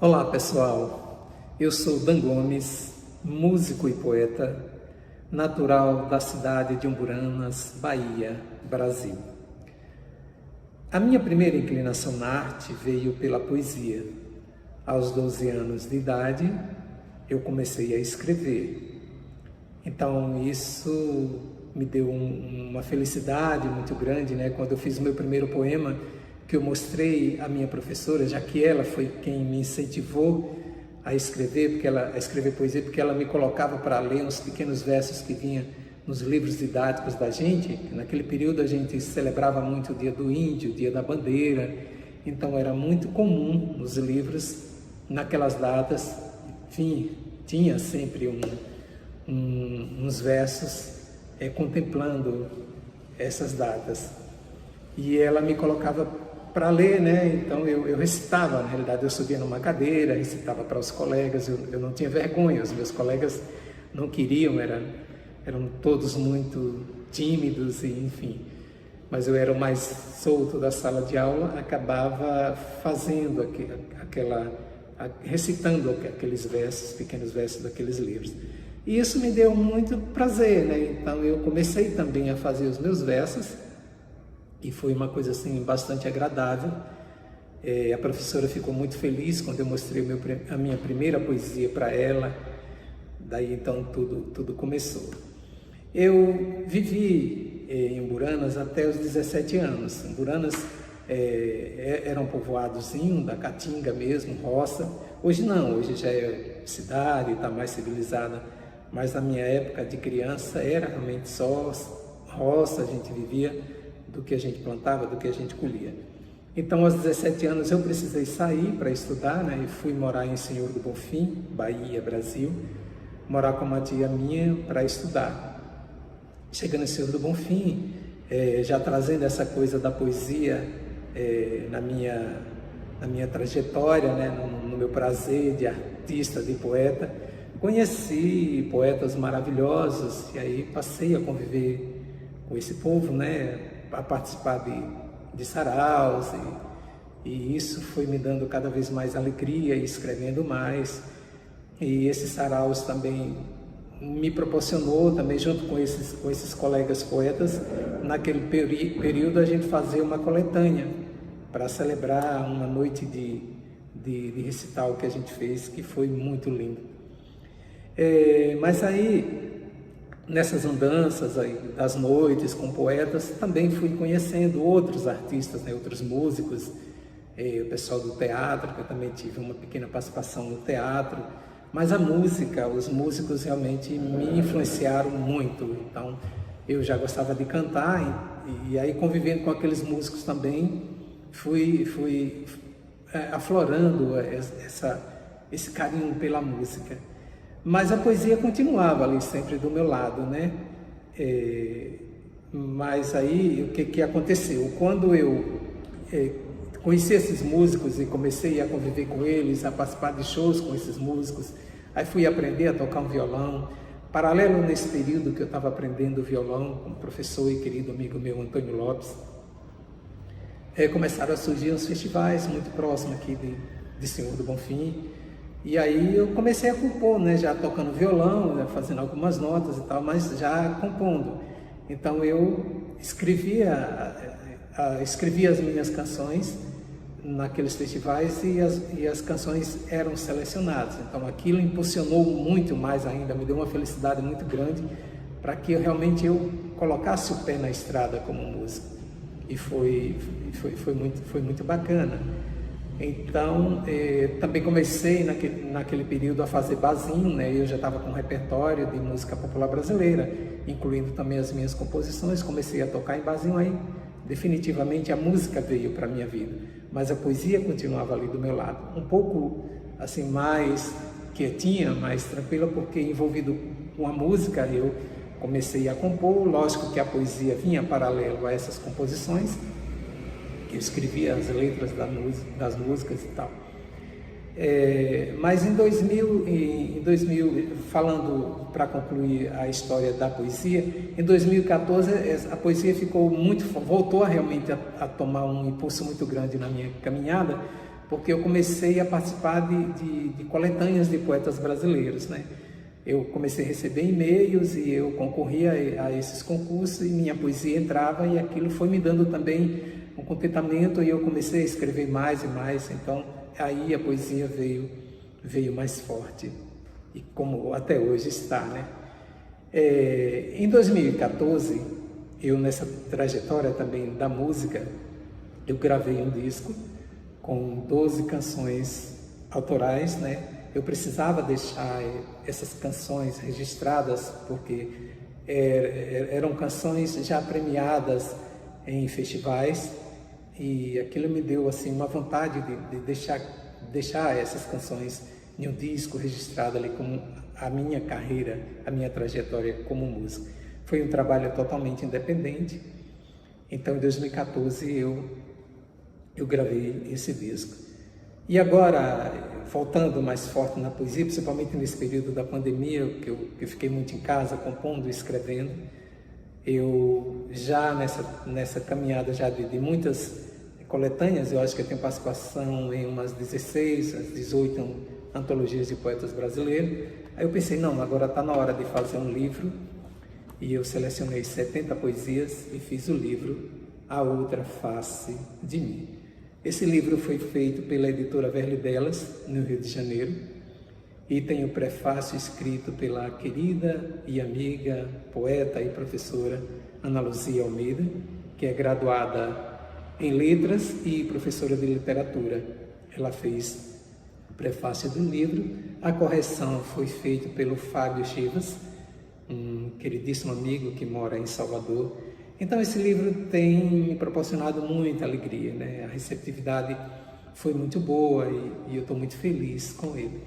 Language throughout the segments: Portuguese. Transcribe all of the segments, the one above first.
Olá pessoal, eu sou Dan Gomes, músico e poeta, natural da cidade de Umburanas, Bahia, Brasil. A minha primeira inclinação na arte veio pela poesia. Aos 12 anos de idade, eu comecei a escrever. Então isso me deu uma felicidade muito grande, né? Quando eu fiz o meu primeiro poema, que eu mostrei à minha professora, já que ela foi quem me incentivou a escrever poesia, porque ela me colocava para ler uns pequenos versos que vinha nos livros didáticos da gente. Naquele período a gente celebrava muito o Dia do Índio, o Dia da Bandeira, então era muito comum nos livros, naquelas datas, enfim, tinha sempre uns versos contemplando essas datas. E ela me colocava para ler, né? Então eu recitava, na realidade eu subia numa cadeira, recitava para os colegas, eu não tinha vergonha, os meus colegas não queriam, eram todos muito tímidos, e enfim. Mas eu era o mais solto da sala de aula, acabava fazendo recitando aqueles versos, pequenos versos daqueles livros. E isso me deu muito prazer, né? Então eu comecei também a fazer os meus versos, e foi uma coisa assim bastante agradável. A professora ficou muito feliz quando eu mostrei a minha primeira poesia para ela. Daí então tudo começou. Eu vivi em Umburanas até os 17 anos. Umburanas era um povoadozinho da Caatinga mesmo, roça. Hoje não, hoje já é cidade, está mais civilizada. Mas na minha época de criança era realmente só roça, a gente vivia do que a gente plantava, do que a gente colhia. Então, aos 17 anos, eu precisei sair para estudar, né? E fui morar em Senhor do Bonfim, Bahia, Brasil, morar com uma tia minha para estudar. Chegando em Senhor do Bonfim, já trazendo essa coisa da poesia na minha trajetória, né? No meu prazer de artista, de poeta, conheci poetas maravilhosos, e aí passei a conviver com esse povo, né? A participar de saraus, e isso foi me dando cada vez mais alegria, e escrevendo mais. E esses saraus também me proporcionou, também junto com esses colegas poetas, naquele período a gente fazia uma coletânea para celebrar uma noite de recital que a gente fez, que foi muito lindo. Mas aí, nessas andanças aí, das noites com poetas, também fui conhecendo outros artistas, né, outros músicos, o pessoal do teatro, que eu também tive uma pequena participação no teatro. Mas a música, os músicos realmente me influenciaram muito. Então, eu já gostava de cantar, e aí convivendo com aqueles músicos também, fui aflorando esse carinho pela música. Mas a poesia continuava ali sempre do meu lado, né? Mas aí, o que aconteceu? Quando eu conheci esses músicos e comecei a conviver com eles, a participar de shows com esses músicos, aí fui aprender a tocar um violão. Paralelo nesse período que eu estava aprendendo violão com o professor e querido amigo meu, Antônio Lopes, começaram a surgir uns festivais muito próximos aqui de Senhor do Bonfim. E aí eu comecei a compor, né? Já tocando violão, já fazendo algumas notas e tal, mas já compondo. Então eu escrevia as minhas canções naqueles festivais, e as canções eram selecionadas. Então aquilo impulsionou muito mais ainda, me deu uma felicidade muito grande para que realmente eu colocasse o pé na estrada como músico. E foi muito bacana. Então, também comecei naquele período a fazer barzinho, né? Eu já estava com um repertório de música popular brasileira, incluindo também as minhas composições. Comecei a tocar em barzinho, aí definitivamente a música veio para a minha vida, mas a poesia continuava ali do meu lado, um pouco assim mais quietinha, mais tranquila, porque envolvido com a música eu comecei a compor. Lógico que a poesia vinha paralelo a essas composições, eu escrevia as letras das músicas e tal. Mas em 2000, falando para concluir a história da poesia, em 2014 a poesia voltou realmente a tomar um impulso muito grande na minha caminhada, porque eu comecei a participar de coletâneas de poetas brasileiros, né? Eu comecei a receber e-mails e eu concorria a esses concursos e minha poesia entrava, e aquilo foi me dando também um contentamento, e eu comecei a escrever mais e mais. Então aí a poesia veio mais forte, e como até hoje está, né? Em 2014, eu, nessa trajetória também da música, eu gravei um disco com 12 canções autorais, né? Eu precisava deixar essas canções registradas, porque eram canções já premiadas em festivais, e aquilo me deu assim uma vontade de deixar essas canções em um disco registrado ali como a minha carreira, a minha trajetória como músico. Foi um trabalho totalmente independente. Então, em 2014 eu gravei esse disco. E agora, voltando mais forte na poesia, principalmente nesse período da pandemia, que eu fiquei muito em casa, compondo e escrevendo, eu já nessa caminhada já de muitas coletâneas, eu acho que eu tenho participação em umas 16, 18 antologias de poetas brasileiros. Aí eu pensei, não, agora está na hora de fazer um livro, e eu selecionei 70 poesias e fiz o livro A Outra Face de Mim. Esse livro foi feito pela editora Verli Belas, no Rio de Janeiro, e tem o prefácio escrito pela querida e amiga poeta e professora Ana Luzia Almeida, que é graduada em letras e professora de literatura. Ela fez o prefácio do livro. A correção foi feita pelo Fábio Chivas, um queridíssimo amigo que mora em Salvador. Então esse livro tem me proporcionado muita alegria, né? A receptividade foi muito boa e eu estou muito feliz com ele.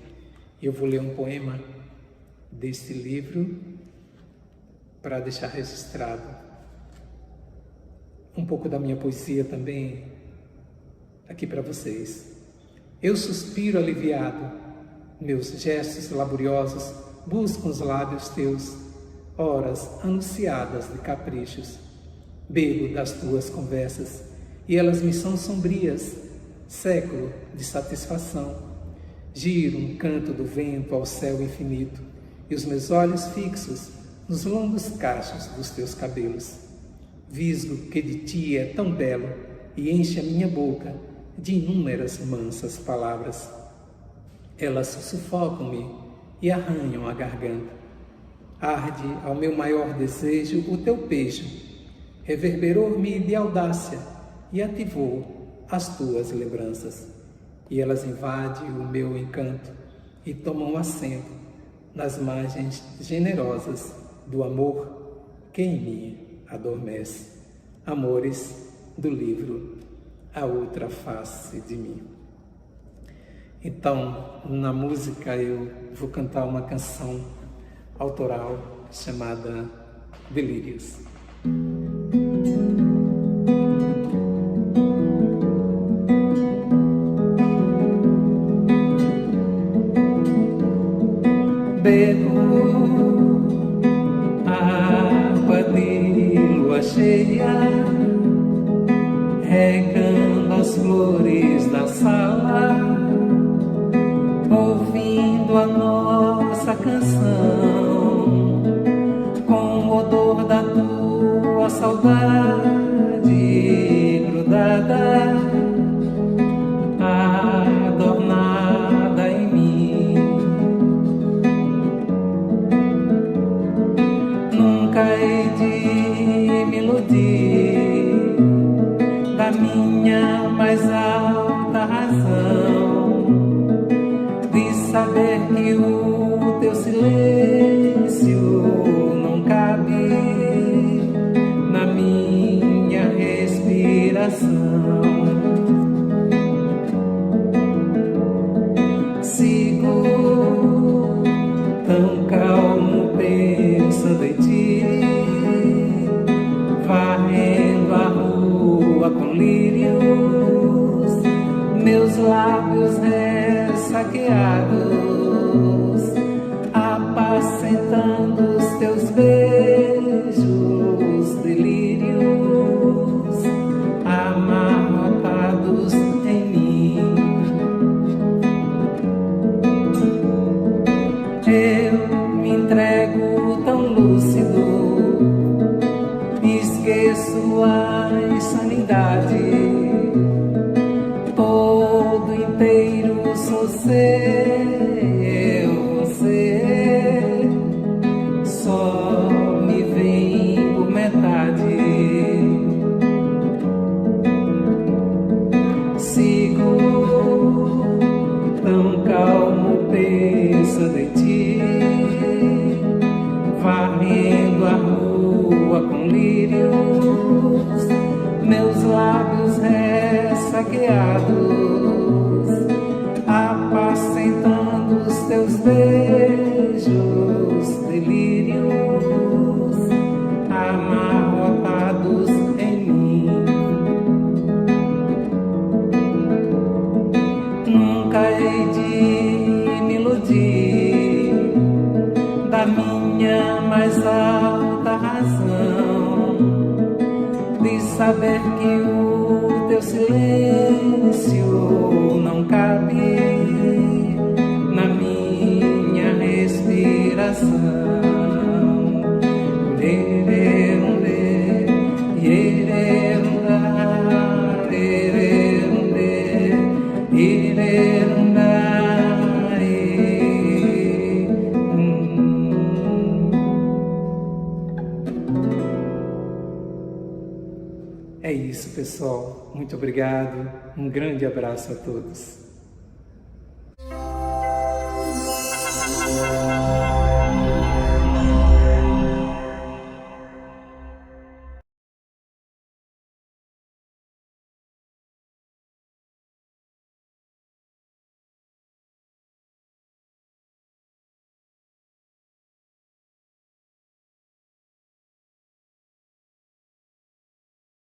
Eu vou ler um poema deste livro para deixar registrado um pouco da minha poesia também aqui para vocês. Eu suspiro aliviado, meus gestos laboriosos buscam os lábios teus, horas anunciadas de caprichos. Bebo das tuas conversas, e elas me são sombrias, século de satisfação. Giro um canto do vento ao céu infinito, e os meus olhos fixos nos longos cachos dos teus cabelos. Visgo que de ti é tão belo, e enche a minha boca de inúmeras mansas palavras. Elas sufocam-me e arranham a garganta. Arde ao meu maior desejo o teu beijo, reverberou-me de audácia e ativou as tuas lembranças. E elas invadem o meu encanto e tomam assento nas margens generosas do amor que em mim adormece. Amores do livro A Outra Face de Mim. Então, na música eu vou cantar uma canção autoral chamada Delírios. Bebo água de lua cheia, regando as flores da sala, ouvindo a nossa canção, com o odor da tua saudade grudada, adornada em mim. Nunca hei de me iludir da minha mais alta razão, de saber que o teu silêncio não cabe na minha respiração. Sigo tão calmo pensando em ti, varrendo a rua com lírios, meus lábios ressaqueados, apacentando os teus beijos, delírios amarrotados em mim. eu me entrego tão lúcido, esqueço a insanidade. Todo inteiro sou seu, você só me vem por metade. Sigo tão calmo pensando em ti, varrendo a rua com lírios, meus lábios ressaqueados, apacentando os teus beijos, delírios amarrotados em mim. Nunca hei de me iludir da minha mais alta razão, de saber que o teu silêncio não cabe na minha respiração. É isso, pessoal. Muito obrigado. Um grande abraço a todos.